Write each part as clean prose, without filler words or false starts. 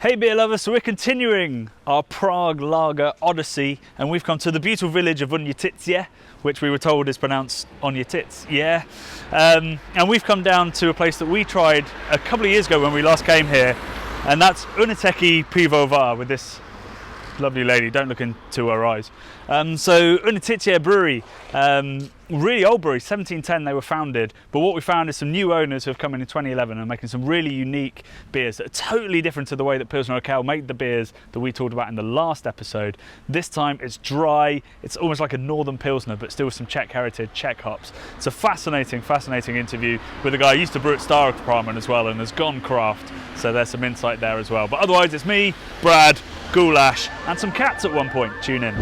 Hey beer lovers, so we're continuing our Prague Lager Odyssey and we've come to the beautiful village of Uneticky, which we were told is pronounced Uneticky. And we've come down to a place that we tried a couple of years ago when we last came here, and that's Uneticky Pivovar with this lovely lady. Don't look into her eyes. So Uneticky Brewery, really old brewery, 1710 they were founded, but what we found is some new owners who have come in 2011 and making some really unique beers that are totally different to the way that Pilsner make the beers that we talked about in the last episode. This time it's dry, it's almost like a northern Pilsner, but still with some Czech heritage, Czech hops. It's a fascinating interview with a guy who used to brew at Star Department as well and has gone craft, so there's some insight there as well. But otherwise it's me, Brad, Goulash, and some cats at one point. Tune in.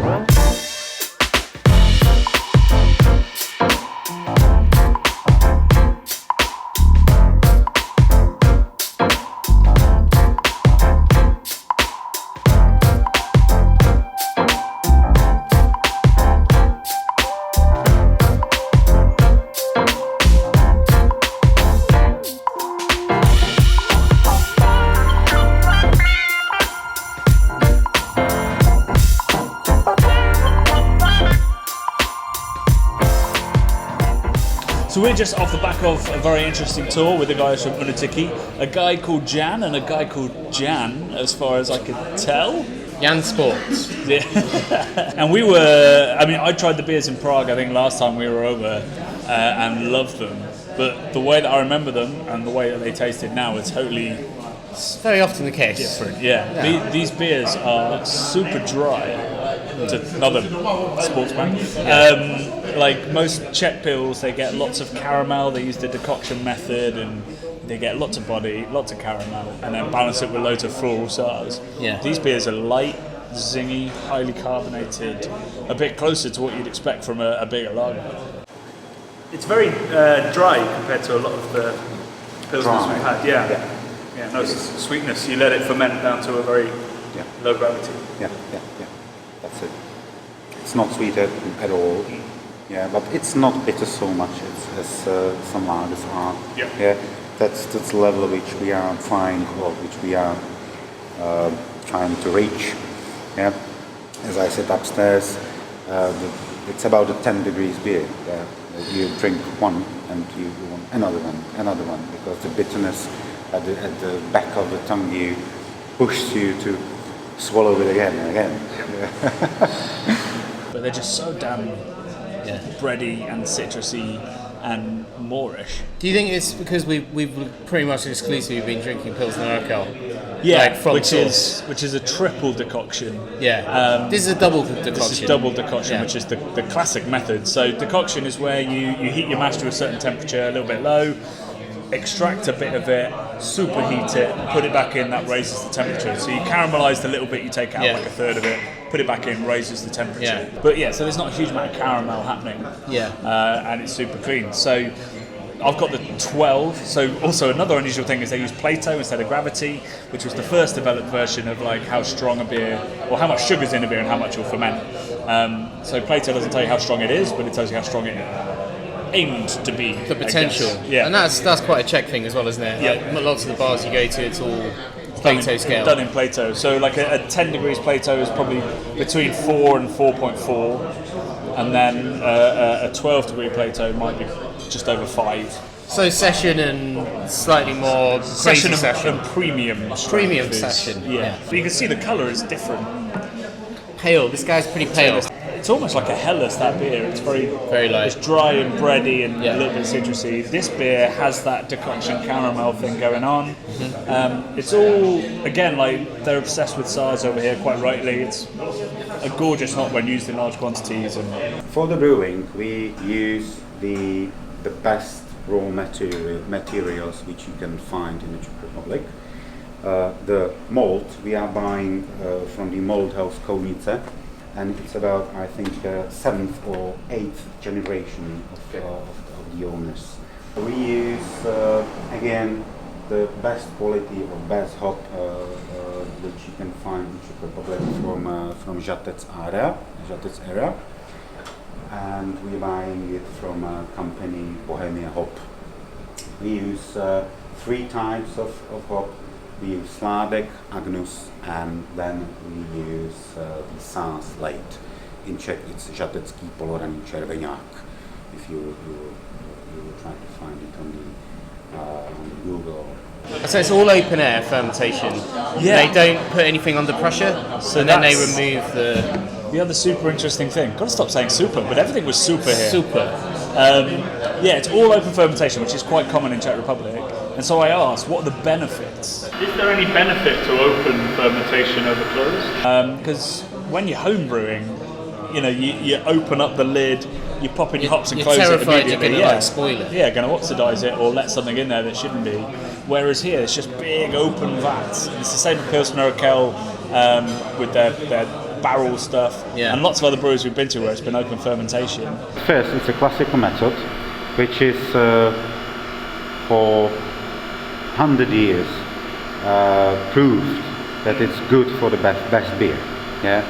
So we're just off the back of a very interesting tour with the guys from Uneticky, a guy called Jan and a guy called Jan, as far as I could tell. Jan Sports. Yeah. And I tried the beers in Prague, I think last time we were over, and loved them. But the way that I remember them and the way that they tasted now are totally... It's very often the case. Different, yeah. These beers are super dry. To another sportsman. Like most Czech pills, they get lots of caramel. They use the decoction method, and they get lots of body, lots of caramel, and then balance it with loads of floral cellars. Yeah. These beers are light, zingy, highly carbonated, a bit closer to what you'd expect from a bigger lager. It's very dry compared to a lot of the pilsners we've had. Yeah, no sweetness. You let it ferment down to a very low gravity. Yeah. That's it. It's not sweet at all. Yeah, but it's not bitter so much as some lagers are. Yeah. That's the level which we are trying to reach. Yeah. As I said upstairs, it's about a 10 degrees beer. Yeah. You drink one and you want another one, because the bitterness at the back of the tongue pushes you to swallow it again and again. But they're just so damn bready and citrusy and moreish. Do you think it's because we've pretty much exclusively been drinking Pilsner alcohol? Yeah, which is a triple decoction. Yeah. This is a double decoction. This is double decoction, which is the classic method. So decoction is where you heat your mash to a certain temperature, a little bit low, extract a bit of it, superheat it, put it back in, that raises the temperature. So you caramelise the little bit you take out, like a third of it, put it back in, raises the temperature. Yeah. But so there's not a huge amount of caramel happening. Yeah. And it's super clean. So I've got the 12. So also another unusual thing is they use Plato instead of gravity, which was the first developed version of like how strong a beer, or how much sugar's in a beer and how much will ferment. So Plato doesn't tell you how strong it is, but it tells you how strong it aimed to be. The potential. Yeah. And that's quite a Czech thing as well, isn't it? Yeah. Like, lots of the bars you go to, it's all Plato scale. Done in Plato. So like a 10 degrees Plato is probably between 4 and 4.4, and then a 12 degree Plato might be just over 5. So session and slightly more session crazy and premium. Premium session. Yeah. But you can see the colour is different. Pale. This guy's pretty pale. It's almost like a Helles, that beer. It's very light. It's dry and bready and a little bit citrusy. This beer has that decoction caramel thing going on. Mm-hmm. It's all, again, like they're obsessed with cellars over here, quite rightly. It's a gorgeous hop when used in large quantities. And for the brewing, we use the best raw materials which you can find in the Czech Republic. The malt we are buying from the malt house Kounice, and it's about, I think, 7th or 8th generation of the owners. We use again the best quality or best hop which you can find in Czech Republic from Žatec area, and we're buying it from a company Bohemia Hop. We use 3 types of hop. we use Sládek, Agnus, and then we use the Sars late. In Czech, it's Žatecký poloraný červeňák. If you will try to find it on Google. So it's all open air fermentation. Yeah. They don't put anything under pressure, So and then they that's- remove the other super interesting thing. Got to stop saying super, but everything was super here. super. Yeah, it's all open fermentation, which is quite common in Czech Republic. And so I asked, what are the benefits? Is there any benefit to open fermentation over closed? Because when you're home brewing, you open up the lid, you pop in your hops and You're close it terrified you're immediately. going to spoil it. Yeah, going to oxidise it or let something in there that shouldn't be. Whereas here, it's just big open vats. And it's the same with Pilsner with their barrel stuff, Yeah. and lots of other breweries we've been to where it's been open fermentation. First, it's a classical method, which is for 100 years proved that it's good for the best beer. Yeah.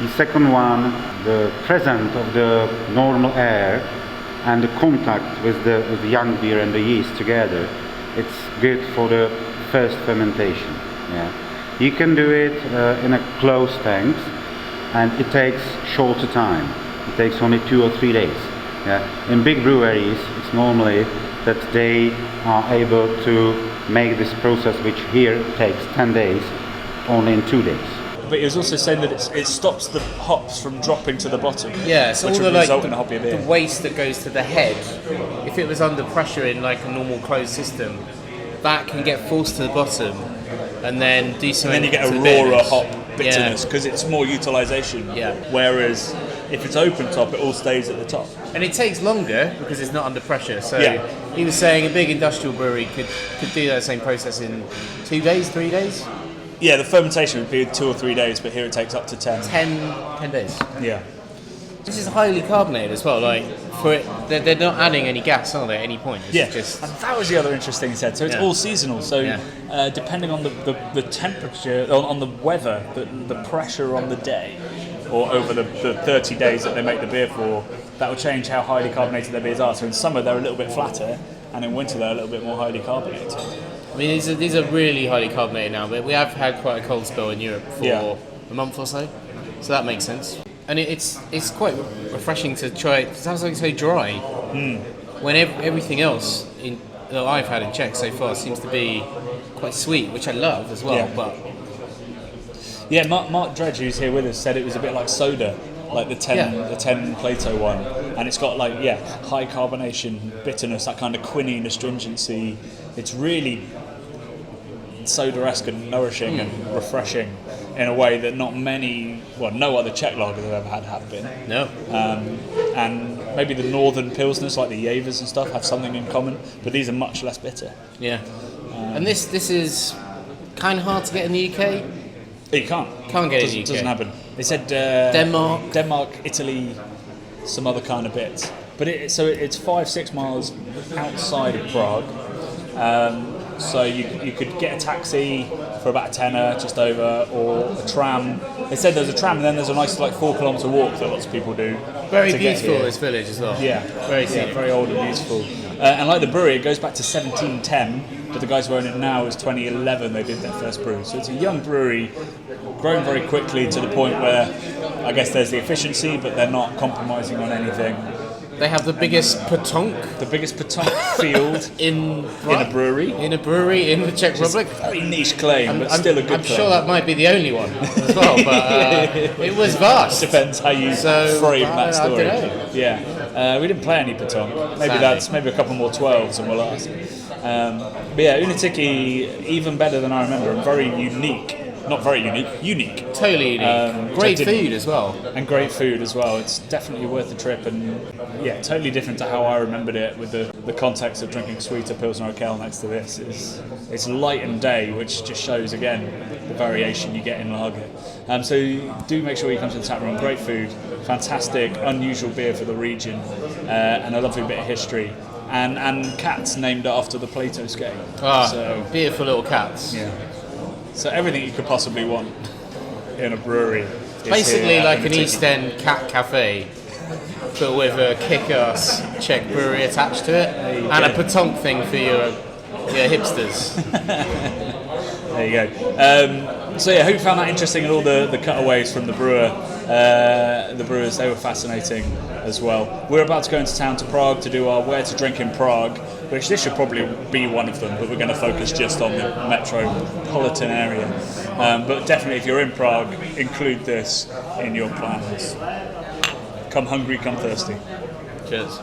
The second one, the presence of the normal air and the contact with the young beer and the yeast together, it's good for the first fermentation. Yeah. You can do it in a closed tank, and it takes shorter time. It takes only 2 or 3 days. Yeah. In big breweries, it's normally that they are able to make this process, which here takes 10 days, only in 2 days. But he was also saying that it stops the hops from dropping to the bottom. Yeah, so which all would the result in a hoppier beer. the waste that goes to the head, if it was under pressure in like a normal closed system, that can get forced to the bottom, and then do And something. then you get a to the rawer bitterness. hop bitterness because it's more utilisation. Yeah. Whereas if it's open top, it all stays at the top. And it takes longer because it's not under pressure. So Yeah. he was saying a big industrial brewery could do that same process in 2 days, 3 days, Yeah, the fermentation would be 2 or 3 days, but here it takes up to 10. 10 days. Yeah. This is highly carbonated as well. Like for it, they're not adding any gas, are they? At any point? It's Yeah, just and that was the other interesting he said. So it's Yeah. all seasonal. So Yeah. depending on the temperature, on the weather, the pressure on the day, or over the 30 days that they make the beer for, that will change how highly carbonated their beers are. So in summer they're a little bit flatter, and in winter they're a little bit more highly carbonated. I mean, these are really highly carbonated now, but we have had quite a cold spell in Europe for Yeah. a month or so, so that makes sense. And it's quite refreshing to try. It sounds like it's so dry. When everything else that I've had in Czech so far seems to be quite sweet, which I love as well. Yeah. But Yeah, Mark Dredge, who's here with us, said it was a bit like soda, like the 10 Plato one, and it's got high carbonation, bitterness, that kind of quinine astringency. It's really soda-esque and nourishing and refreshing in a way that no other Czech lagers I've ever had have been. no, And maybe the northern pilsners, like the Javers and stuff, have something in common, but these are much less bitter. yeah. And this is kind of hard to get in the UK. You can't. Can't get it in the UK. Doesn't happen. They said Denmark, Italy, some other kind of bits. But it's 5-6 miles outside of Prague. So you could get a taxi for about a tenner, just over, or a tram. They said there's a tram, and then there's a nice 4-kilometre walk that lots of people do. Very to get beautiful, here. this village as well. Yeah, Very scenic. very old and beautiful. And like the brewery, it goes back to 1710, but the guys who own it now is 2011. They did their first brew, so it's a young brewery, grown very quickly to the point where I guess there's the efficiency, but they're not compromising on anything. They have the biggest petanque The biggest petanque field in a brewery. in the Czech Republic. Very niche claim, but still a good I'm claim. sure that might be the only one as well, but it was vast. Depends how you So, frame I that story. don't know. Yeah, we didn't play any petanque. Maybe Sadly. maybe a couple more 12s and we'll ask. But yeah, Uneticky, even better than I remember, and very unique. Not very unique, unique. Totally unique. Great which I didn't- food as well. And great food as well. It's definitely worth the trip, and yeah, totally different to how I remembered it with the context of drinking sweeter Pilsner Urquell next to this. It's light and day, which just shows again the variation you get in lager. So do make sure you come to the tap room. Great food, fantastic, unusual beer for the region, and a lovely bit of history. And cats named after the Plato scale. So Beautiful little cats. yeah. So everything you could possibly want in a brewery. Is Basically here at like an Uneticky. East End cat cafe, but with a kick-ass Czech brewery attached to it, you and go. a petanque thing for your hipsters. There you go. So yeah, I hope you found that interesting, and all the cutaways from the brewers, they were fascinating as well. We're about to go into town to Prague to do our Where to Drink in Prague, which this should probably be one of them, but we're going to focus just on the metropolitan area. But definitely, if you're in Prague, include this in your plans. Come hungry, come thirsty. Cheers.